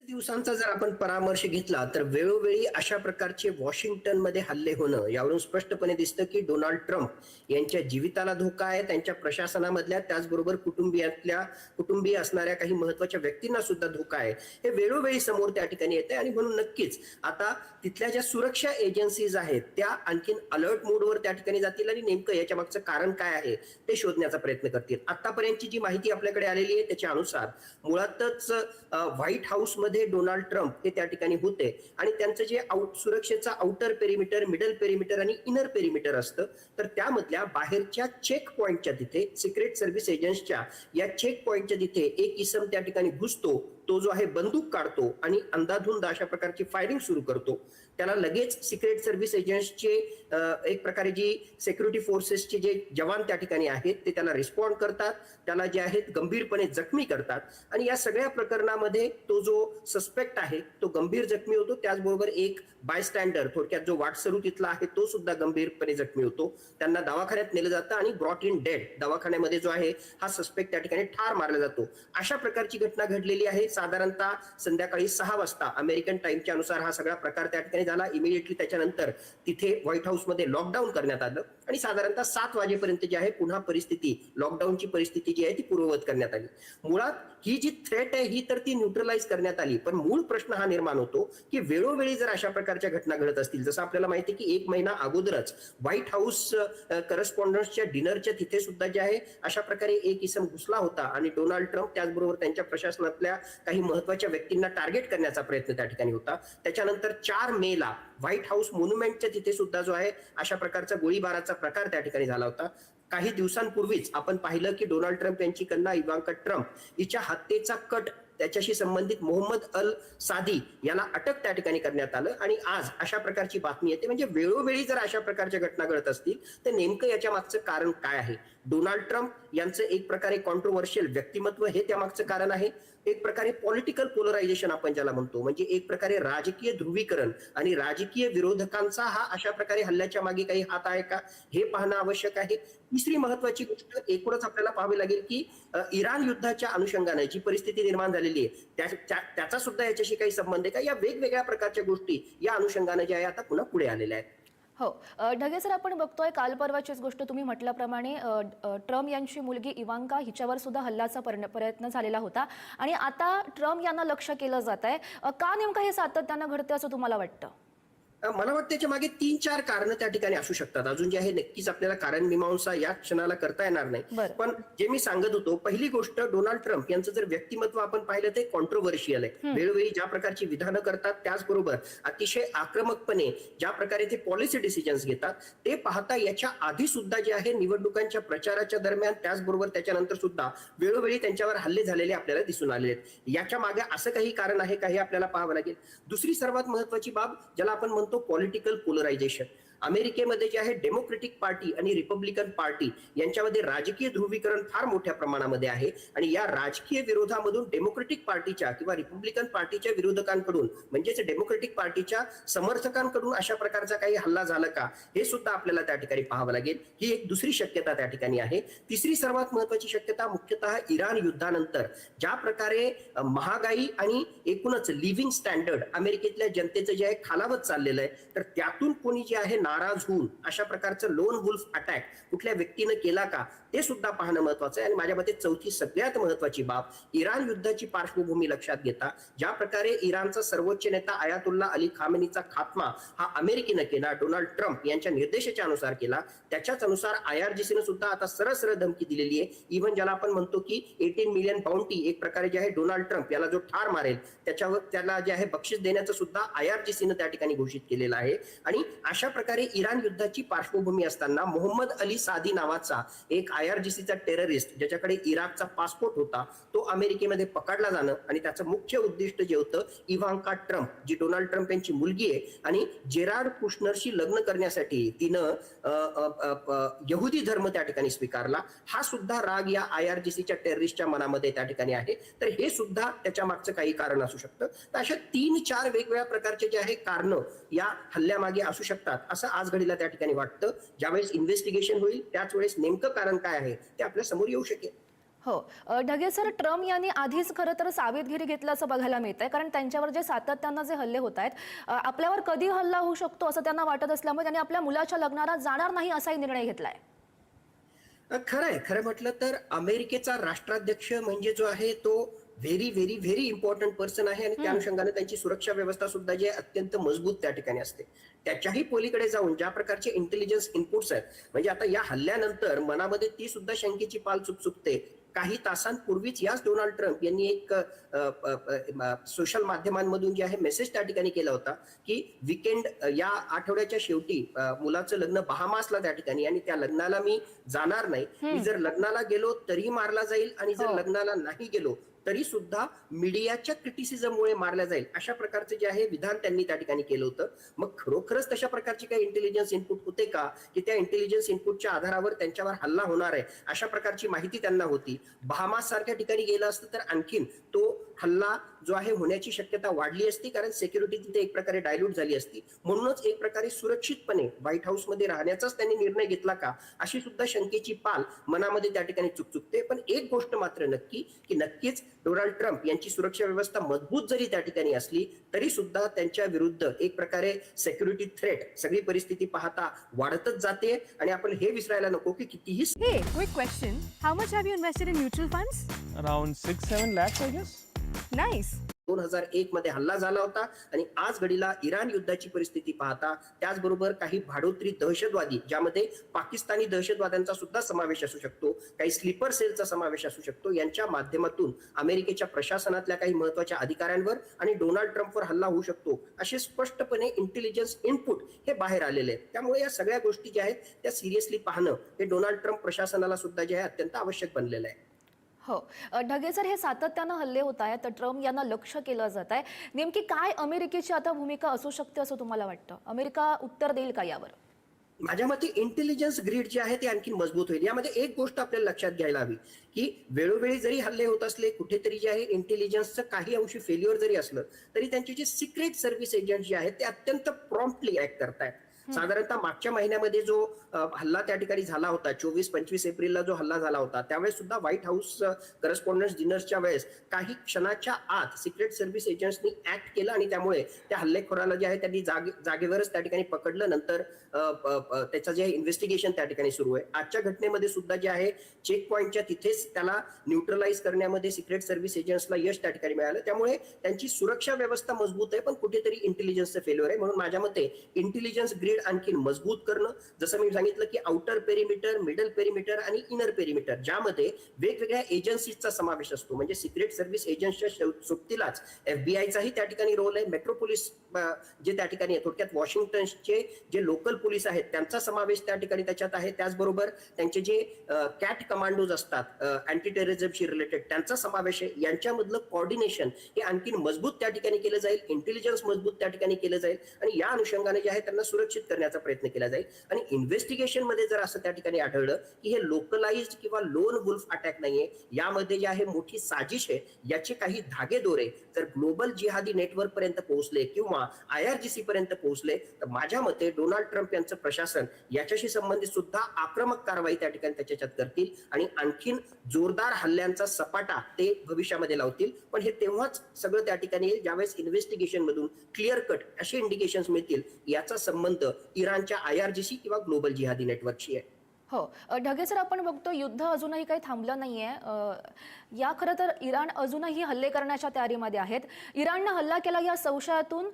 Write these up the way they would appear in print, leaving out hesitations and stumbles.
दिवसांचा जर आपण परामर्श घेतला तर वेळोवेळी अशा प्रकारचे वॉशिंग्टनमध्ये हल्ले होणं यावरून स्पष्टपणे दिसतं की डोनाल्ड ट्रम्प यांच्या जीविताला धोका आहे, त्यांच्या प्रशासनामधल्या त्याचबरोबर कुटुंबीय असणाऱ्या काही महत्वाच्या व्यक्तींना सुद्धा धोका आहे. हे वेळोवेळी समोर त्या ठिकाणी येते आणि म्हणून नक्कीच आता तिथल्या ज्या सुरक्षा एजन्सीज आहेत त्या आणखीन अलर्ट मोडवर त्या ठिकाणी जातील आणि नेमकं याच्या मागचं कारण काय आहे ते शोधण्याचा प्रयत्न करतील. आतापर्यंतची जी माहिती आपल्याकडे आलेली आहे त्याच्या अनुसार मुळातच व्हाईट हाऊस मध्ये डोनाल्ड ट्रम्प हे त्या ठिकाणी होते आणि त्यांचं जे सुरक्षेचा आउटर पेरिमीटर, मिडल पेरिमीटर आणि इनर पेरिमीटर असतं, तर त्यामधल्या बाहेरच्या चेक पॉइंटच्या तिथे सिक्रेट सर्व्हिस एजन्सच्या या चेक पॉइंटच्या तिथे एक इसम त्या ठिकाणी घुसतो, तो जो आहे बंदूक काढतो आणि अंधाधुंद अशा प्रकारची फायरिंग सुरू करतो. त्याला लगेच सिक्रेट सर्व्हिस एजन्सचे एक प्रकारे जी सिक्युरिटी फोर्सेसचे जे जवान त्या ठिकाणी आहेत ते त्याला रिस्पॉन्ड करतात, त्याला जे आहेत गंभीरपणे जखमी करतात आणि या सगळ्या प्रकरणामध्ये तो जो सस्पेक्ट आहे तो गंभीर जखमी होतो. त्याचबरोबर एक बायस्टँडर, थोडक्यात जो वाटसरू तिथला आहे तो सुद्धा गंभीरपणे जखमी होतो. त्यांना दवाखान्यात नेलं जातं आणि ब्रॉट इन डेड, दवाखान्यामध्ये जो आहे हा सस्पेक्ट त्या ठिकाणी ठार मारला जातो. अशा प्रकारची घटना घडलेली आहे. साधारणतः संध्याकाळी 6 वाजता अमेरिकन टाइमच्या अनुसार हा सगळा प्रकार त्या ठिकाणी झाला. इमिडिएटली त्याच्यानंतर तिथे व्हाईट हाऊसमध्ये लॉकडाऊन करण्यात आलं आणि साधारणतः 7 वाजेपर्यंत जी आहे पुन्हा परिस्थिती, लॉकडाऊनची परिस्थिती जी आहे ती पूर्ववत करण्यात आली. मुळात ही जी थ्रेट आहे ही तर ती न्यूट्रलाइज करण्यात आली, पण मूळ प्रश्न हा निर्माण होतो की वेळोवेळी जर अशा प्रकारच्या घटना घडत असतील, जसं आपल्याला माहिती आहे की 1 महिना अगोदरच व्हाईट हाऊस करस्पॉन्डन्सच्या डिनरच्या तिथे सुद्धा जे आहे अशा प्रकारे एक इसम घुसला होता आणि डोनाल्ड ट्रम्प त्याचबरोबर त्यांच्या प्रशासनातल्या काही महत्वाच्या व्यक्तींना टार्गेट करण्याचा प्रयत्न त्या ठिकाणी होता. त्याच्यानंतर 4 मेला व्हाईट हाऊस मॉन्युमेंटच्या तिथे सुद्धा जो आहे अशा प्रकारचा गोळीबाराचा प्रकार त्या ठिकाणी झाला होता. काही दिवसांपूर्वीच आपण पाहिलं की डोनाल्ड ट्रम्प यांची कन्या इवांका ट्रम्प हिच्या हत्येचा कट त्याच्याशी संबंधित मोहम्मद अल सादी याला अटक त्या ठिकाणी करण्यात आलं आणि आज अशा प्रकारची बातमी येते. म्हणजे वेळोवेळी जर अशा प्रकारच्या घटना घडत असतील तर नेमकं याच्या मागचं कारण काय आहे? डोनाल्ड ट्रम्प यांचं एक प्रकारे कॉन्ट्रोवर्शियल व्यक्तिमत्व हे त्यामागचं कारण आहे. एक प्रकारे पॉलिटिकल पोलरायझेशन आपण ज्याला म्हणतो, म्हणजे एक प्रकारे राजकीय ध्रुवीकरण आणि राजकीय विरोधकांचा हा अशा प्रकारे हल्ल्याच्या मागे काही हात आहे का हे पाहणं आवश्यक आहे. तिसरी महत्वाची गोष्ट एकूणच आपल्याला पाहावी लागेल की इराण युद्धाच्या अनुषंगाने जी परिस्थिती निर्माण झालेली आहे त्याचा सुद्धा याच्याशी काही संबंध आहे का, या वेगवेगळ्या प्रकारच्या गोष्टी या अनुषंगाने ज्या आहे आता पुन्हा पुढे आलेल्या आहेत. हो, ढगे सर, आपण बघतोय काल परवाचीच गोष्ट तुम्ही म्हटल्याप्रमाणे ट्रम्प यांची मुलगी इवांका हिच्यावर सुद्धा हल्ल्याचा प्रयत्न झालेला होता आणि आता ट्रम्प यांना लक्ष्य केलं जात आहे. का नेमकं हे सातत्यानं घडतं असं तुम्हाला वाटतं? मला वाटतं त्याच्या मागे 3-4 कारणं त्या ठिकाणी असू शकतात. अजून जे आहे नक्कीच आपल्याला कारण मीमांसा या क्षणाला करता येणार नाही, पण जे मी सांगत होतो, पहिली गोष्ट डोनाल्ड ट्रम्प यांचं जर व्यक्तिमत्व आपण पाहिलं ते कॉन्ट्रोवर्शियल आहे. वेळोवेळी ज्या प्रकारची विधानं करतात त्याचबरोबर अतिशय आक्रमकपणे ज्या प्रकारे ते पॉलिसी डिसिजन्स घेतात ते पाहता याच्या आधी सुद्धा जे आहे निवडणुकांच्या प्रचाराच्या दरम्यान त्याचबरोबर त्याच्यानंतर सुद्धा वेळोवेळी त्यांच्यावर हल्ले झालेले आपल्याला दिसून आलेले आहेत. याच्या मागे असं काही कारण आहे का हे आपल्याला पाहावं लागेल. दुसरी सर्वात महत्वाची बाब ज्याला आपण म्हणतो पॉलिटिकल पोलरायझेशन. अमेरिकेमध्ये जे आहे डेमोक्रेटिक पार्टी आणि रिपब्लिकन पार्टी यांच्यामध्ये राजकीय ध्रुवीकरण फार मोठ्या प्रमाणामध्ये आहे आणि या राजकीय विरोधामधून डेमोक्रेटिक पार्टीच्या किंवा रिपब्लिकन पार्टीच्या विरोधकांकडून म्हणजेच डेमोक्रेटिक पार्टीच्या समर्थकांकडून अशा प्रकारचा काही हल्ला झाला का हे सुद्धा आपल्याला त्या ठिकाणी पाहावं लागेल. ही एक दुसरी शक्यता त्या ठिकाणी आहे. तिसरी सर्वात महत्वाची शक्यता मुख्यतः इराण युद्धानंतर ज्या प्रकारे महागाई आणि एकूणच लिव्हिंग स्टँडर्ड अमेरिकेतल्या जनतेचं जे आहे खालावत चाललेलं आहे, तर त्यातून कोणी जे आहे नाराज होऊन अशा प्रकारचं लोन वुल्फ अटॅक कुठल्या व्यक्तीने केला का ते सुद्धा पाहणं महत्वाचं आहे. आणि माझ्या मते चौथी सगळ्यात महत्वाची बाब इराण युद्धाची पार्श्वभूमी लक्षात घेता ज्या प्रकारे इराणचा सर्वोच्च नेता आयातुल्ला अली खामेनीचा खात्मा हा अमेरिकेनं केला, डोनाल्ड ट्रम्प यांच्या निर्देशाच्या अनुसार केला, त्याच्याच अनुसार IRGCनं सुद्धा आता सरळ धमकी दिलेली आहे. इव्हन ज्याला आपण म्हणतो की 18 मिलियन बाउंटी एक प्रकारे जे आहे डोनाल्ड ट्रम्प याला जो ठार मारेल त्याच्यावर त्याला जे आहे बक्षीस देण्याचं सुद्धा IRGCनं त्या ठिकाणी घोषित केलेलं आहे. आणि अशा प्रकारे इराण युद्धाची पार्श्वभूमी असताना मोहम्मद अली सादी नावाचा एक IRGCचा टेररिस्ट ज्याच्याकडे इराकचा पासपोर्ट होता तो अमेरिकेमध्ये पकडला जाणं आणि त्याचं मुख्य उद्दिष्ट जे होतं इवांका ट्रम्प जी डोनाल्ड ट्रम्प यांची मुलगी आहे आणि जेरार्ड कुशनरशी लग्न करण्यासाठी तिनं यहुदी धर्म त्या ठिकाणी स्वीकारला, हा सुद्धा राग या IRGCच्या टेररिस्टच्या मनामध्ये त्या ठिकाणी आहे. तर हे सुद्धा त्याच्या मागचं काही कारण असू शकतं. तर अशा 3-4 वेगवेगळ्या प्रकारचे जे आहे कारण या हल्ल्यामागे असू शकतात असं आज घडीला त्या ठिकाणी वाटतं. ज्यावेळेस इन्व्हेस्टिगेशन होईल त्याच वेळेस नेमकं कारण काय आहे ते आपल्या समोर येऊ शकेल. हो. ढगे सर, ट्रम्प यांनी आधीच खरं तर सावधगिरी घेतल्याचं बघायला मिळतंय, कारण त्यांच्यावर जे सातत्यानं जे हल्ले होत आहेत, आपल्यावर कधी हल्ला होऊ शकतो असं त्यांना वाटत असल्यामुळे त्यांनी आपल्या मुलाच्या लग्नाला जाणार नाही असाही निर्णय घेतलाय. खरं म्हटलं तर अमेरिकेचा राष्ट्राध्यक्ष म्हणजे जो आहे तो very very very important person आहे आणि त्या अनुषंगाने त्यांची सुरक्षा व्यवस्था सुद्धा जी आहे अत्यंत मजबूत त्या ठिकाणी असते. त्याच्याही पलीकडे जाऊन ज्या प्रकारचे इंटेलिजन्स इनपुट्स आहेत, म्हणजे आता या हल्ल्यानंतर मनामध्ये ती सुद्धा शंकेची पाल चुकचुकते. काही तासांपूर्वीच याच डोनाल्ड ट्रम्प यांनी एक सोशल माध्यमांमधून जे आहे मेसेज त्या ठिकाणी केला होता की विकेंड या आठवड्याच्या शेवटी मुलाचं लग्न बहामासला त्या ठिकाणी आणि त्या लग्नाला मी जाणार नाही. मी जर लग्नाला गेलो तरी मारला जाईल आणि जर लग्नाला नाही गेलो तरी सुद्धा मीडियाच्या क्रिटिसिझममुळे मारल्या जाईल, अशा प्रकारचे जे आहे विधान त्यांनी त्या ठिकाणी केलं होतं. मग खरोखरच तशा प्रकारचे काही इंटेलिजन्स इनपुट होते का की त्या इंटेलिजन्स इनपुटच्या आधारावर त्यांच्यावर हल्ला होणार आहे अशा प्रकारची माहिती त्यांना होती? बहामास सारख्या ठिकाणी गेलं असतं तर आणखीन तो हल्ला जो आहे होण्याची शक्यता वाढली असती, कारण सिक्युरिटी तिथे एक प्रकारे डायल्यूट झाली असती. म्हणूनच एक प्रकारे सुरक्षितपणे व्हाईट हाऊसमध्ये राहण्याचाच त्यांनी निर्णय घेतला का अशी सुद्धा शंकेची पाल मनामध्ये त्या ठिकाणी चुकचुकते. पण एक गोष्ट मात्र नक्की की नक्कीच डोनाल्ड ट्रम्प यांची सुरक्षा व्यवस्था मजबूत जरी त्या ठिकाणी असली तरी सुद्धा त्यांच्या विरुद्ध एक प्रकारे सिक्युरिटी थ्रेट सगळी परिस्थिती पाहता वाढतच जाते आणि आपण हे विसरायला नको की कितीही. Hey, quick question. How much have you invested in mutual funds? Around 6-7 lakhs, I guess. Nice. 2001 मध्ये हल्ला झाला होता आणि आज घडीला इराण युद्धाची परिस्थिती पाहता, त्याचबरोबर काही भाडोत्री दहशतवादी ज्यामध्ये पाकिस्तानी दहशतवाद्यांचा सुद्धा समावेश असू शकतो, काही स्लीपर सेलचा समावेश असू शकतो, यांच्या माध्यमातून अमेरिकेच्या प्रशासनातल्या काही महत्वाच्या अधिकाऱ्यांवर आणि डोनाल्ड ट्रम्पवर हल्ला होऊ शकतो असे स्पष्टपणे इंटेलिजन्स इनपुट हे बाहेर आलेले आहेत. त्यामुळे या सगळ्या गोष्टी ज्या आहेत त्या सिरियसली पाहणं हे डोनाल्ड ट्रम्प प्रशासनाला सुद्धा जे आहे अत्यंत आवश्यक बनलेलं आहे. हो. ढगे सर, हे सातत्यानं हल्ले होत आहेत, तर ट्रम्प यांना लक्ष केलं जात आहे. नेमकी काय अमेरिकेची आता भूमिका असू शकते असं तुम्हाला वाटतं? अमेरिका उत्तर देईल का यावर? माझ्या मते इंटेलिजन्स ग्रीड जे आहे ते आणखी मजबूत होईल. यामध्ये एक गोष्ट आपल्याला लक्षात घ्यायला हवी की वेळोवेळी जरी हल्ले होत असले, कुठेतरी जे आहे इंटेलिजन्सचं काही अंशी फेल्युअर जरी असलं तरी त्यांचे जे सिक्रेट सर्व्हिस एजंट जे आहेत ते अत्यंत प्रॉम्प्टली ऍक्ट करतायत. साधारणतः मागच्या महिन्यामध्ये जो हल्ला त्या ठिकाणी झाला होता, 24-25 एप्रिलला जो हल्ला झाला होता, त्यावेळेस सुद्धा व्हाईट हाऊस करस्पॉन्डन्स डिनर्सच्या वेळेस काही क्षणाच्या आत सिक्रेट सर्व्हिस एजंट्सनी ऍक्ट केलं आणि त्यामुळे त्या हल्लेखोराला जे आहे त्यांनी जागेवरच त्या ठिकाणी पकडलं. नंतर त्याचं जे इन्व्हेस्टिगेशन त्या ठिकाणी सुरू आहे. आजच्या घटनेमध्ये सुद्धा जे आहे चेक पॉईंटच्या तिथेच त्याला न्यूट्रलाइज करण्यामध्ये सिक्रेट सर्व्हिस एजंट्सला यश त्या ठिकाणी मिळालं. त्यामुळे त्यांची सुरक्षा व्यवस्था मजबूत आहे, पण कुठेतरी इंटेलिजन्सचं फेल्युअर आहे. म्हणून माझ्या मते इंटेलिजन्स ग्रीड आणखी मजबूत करणं, जसं मी सांगितलं की आउटर पेरिमीटर, मिडल पेरिमीटर आणि इनर पेरिमीटर, ज्यामध्ये वेगवेगळ्या एजन्सीजचा समावेश असतो. म्हणजे सिक्रेट सर्व्हिस एजंट्सच्या सोबतीलाच FBI त्या ठिकाणी रोल आहे, मेट्रोपोलिस जे त्या ठिकाणी आहे, थोडक्यात वॉशिंग्टनचे जे लोकल पोलीस आहेत त्यांचा समावेश त्या ठिकाणी त्याच्यात आहे. त्याचबरोबर त्यांचे जे कॅट कमांडोज असतात अँटी टेररिझमशी रिलेटेड, त्यांचा समावेश आहे. यांच्यामधलं कोऑर्डिनेशन हे आणखी मजबूत त्या ठिकाणी केलं जाईल, इंटेलिजन्स मजबूत त्या ठिकाणी केलं जाईल आणि या अनुषंगाने जे आहे त्यांना सुरक्षित करण्याचा प्रयत्न केला जाईल. आणि इन्व्हेस्टिगेशन मध्ये जर असं त्या ठिकाणी आढळलं की हे लोकलाइज्ड किंवा लोन वुल्फ अटॅक नाहीये, यामध्ये जे आहे मोठी साजिश आहे, याचे काही धागेदोरे जर ग्लोबल जिहादी नेटवर्क पर्यंत पोहोचले किंवा IRGC पर्यंत पोहोचले तर माझ्या मते डोनाल्ड ट्रम्प यांचं प्रशासन याच्याशी संबंधित सुद्धा आक्रमक कारवाई त्या ठिकाणी त्याच्यात करतील आणि आणखीन जोरदार हल्ल्यांचा सपाटा ते भविष्यामध्ये लावतील. पण हे तेव्हाच सगळं त्या ठिकाणी ज्यावेळेस इन्व्हेस्टिगेशन मधून क्लिअर कट असे इंडिकेशन्स मिळतील याचा संबंध इराणच्या IRGC किंवा ग्लोबल जिहादी नेटवर्कशी आहे. हो. ढगे सर, आपण बघतो युद्ध अजूनही काही थांबलं नाहीये. या खरं तर इराण अजूनही हल्ले करण्याच्या तयारीमध्ये आहेत. इराणनं हल्ला केला या संशयातून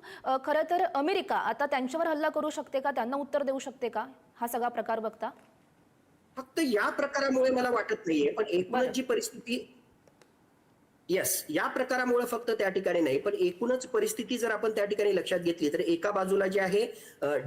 खरं तर अमेरिका आता त्यांच्यावर हल्ला करू शकते का, त्यांना उत्तर देऊ शकते का, हा सगळा प्रकार बघता? फक्त या प्रकारामुळे मला वाटत नाहीये, पण एकूणच जी परिस्थिती या प्रकारामुळे फक्त त्या ठिकाणी नाही, पण एकूणच परिस्थिती जर आपण त्या ठिकाणी लक्षात घेतली तर एका बाजूला जे आहे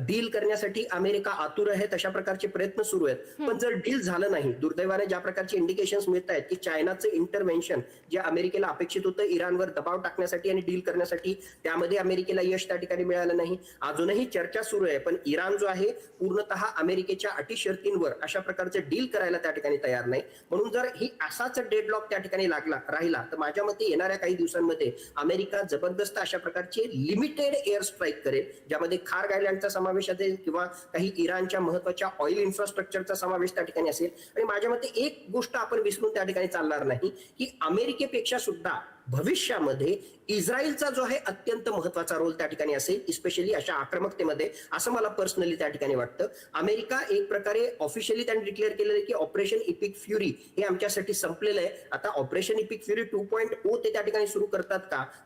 डील करण्यासाठी अमेरिका आतुर आहे, तशा प्रकारचे प्रयत्न सुरू आहेत. पण जर डील झालं नाही, दुर्दैवाने ज्या प्रकारचे इंडिकेशन्स मिळत आहेत की चायनाचं इंटरव्हेन्शन जे अमेरिकेला अपेक्षित होतं इराणवर दबाव टाकण्यासाठी आणि डील करण्यासाठी, त्यामध्ये अमेरिकेला यश त्या ठिकाणी मिळालं नाही. अजूनही चर्चा सुरू आहे, पण इराण जो आहे पूर्णतः अमेरिकेच्या अटी शर्तींवर अशा प्रकारचे डील करायला त्या ठिकाणी तयार नाही. म्हणून जर ही असाच डेडलॉक त्या ठिकाणी राहिला तर माझ्या मते येणाऱ्या काही दिवसांमध्ये अमेरिका जबरदस्त अशा प्रकारचे लिमिटेड एअर स्ट्राईक करेल, ज्यामध्ये खार आयलँडचा समावेश असेल किंवा काही इराणच्या महत्वाच्या ऑइल इन्फ्रास्ट्रक्चरचा समावेश त्या ठिकाणी असेल. आणि माझ्या मते एक गोष्ट आपण विसरून त्या ठिकाणी चालणार नाही की अमेरिकेपेक्षा सुद्धा भविष्यामध्ये इस्रायलचा जो आहे अत्यंत महत्वाचा रोल त्या ठिकाणी असेल, इस्पेशली अशा आक्रमकतेमध्ये, असं मला पर्सनली त्या ठिकाणी वाटतं. अमेरिका एक प्रकारे ऑफिशियली त्यांनी डिक्लेअर केलेलं आहे की ऑपरेशन इपिक फ्युरी हे आमच्यासाठी संपलेलं आहे. आता ऑपरेशन इपिक फ्युरी 2.0 ते त्या ठिकाणी सुरू करतात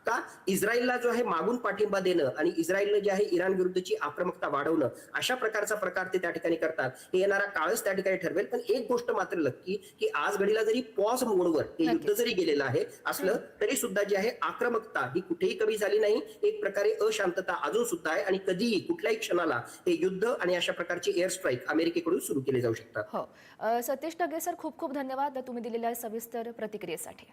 का इस्रायलला जो आहे मागून पाठिंबा देणं आणि इस्रायलनं जे आहे इराण विरुद्धची आक्रमकता वाढवणं, अशा प्रकारचा प्रकार ते त्या ठिकाणी करतात. हे येणारा काळच त्या ठिकाणी ठरवेल. पण एक गोष्ट मात्र नक्की की आज घडीला जरी पॉज मोडवर हे युद्ध जरी गेलेलं आहे असलं तरी सुद्धा जी आहे आक्रमकता ही कुठेही कमी झाली नाही. एक प्रकारे अशांतता अजून सुद्धा आहे आणि कधीही कुठल्याही क्षणाला हे युद्ध आणि अशा प्रकारचे एअर स्ट्राईक अमेरिकेकडून सुरू केले जाऊ शकतात. हो, सतीश ढगे सर, खूप खूप धन्यवाद तुम्ही दिलेल्या सविस्तर प्रतिक्रियेसाठी.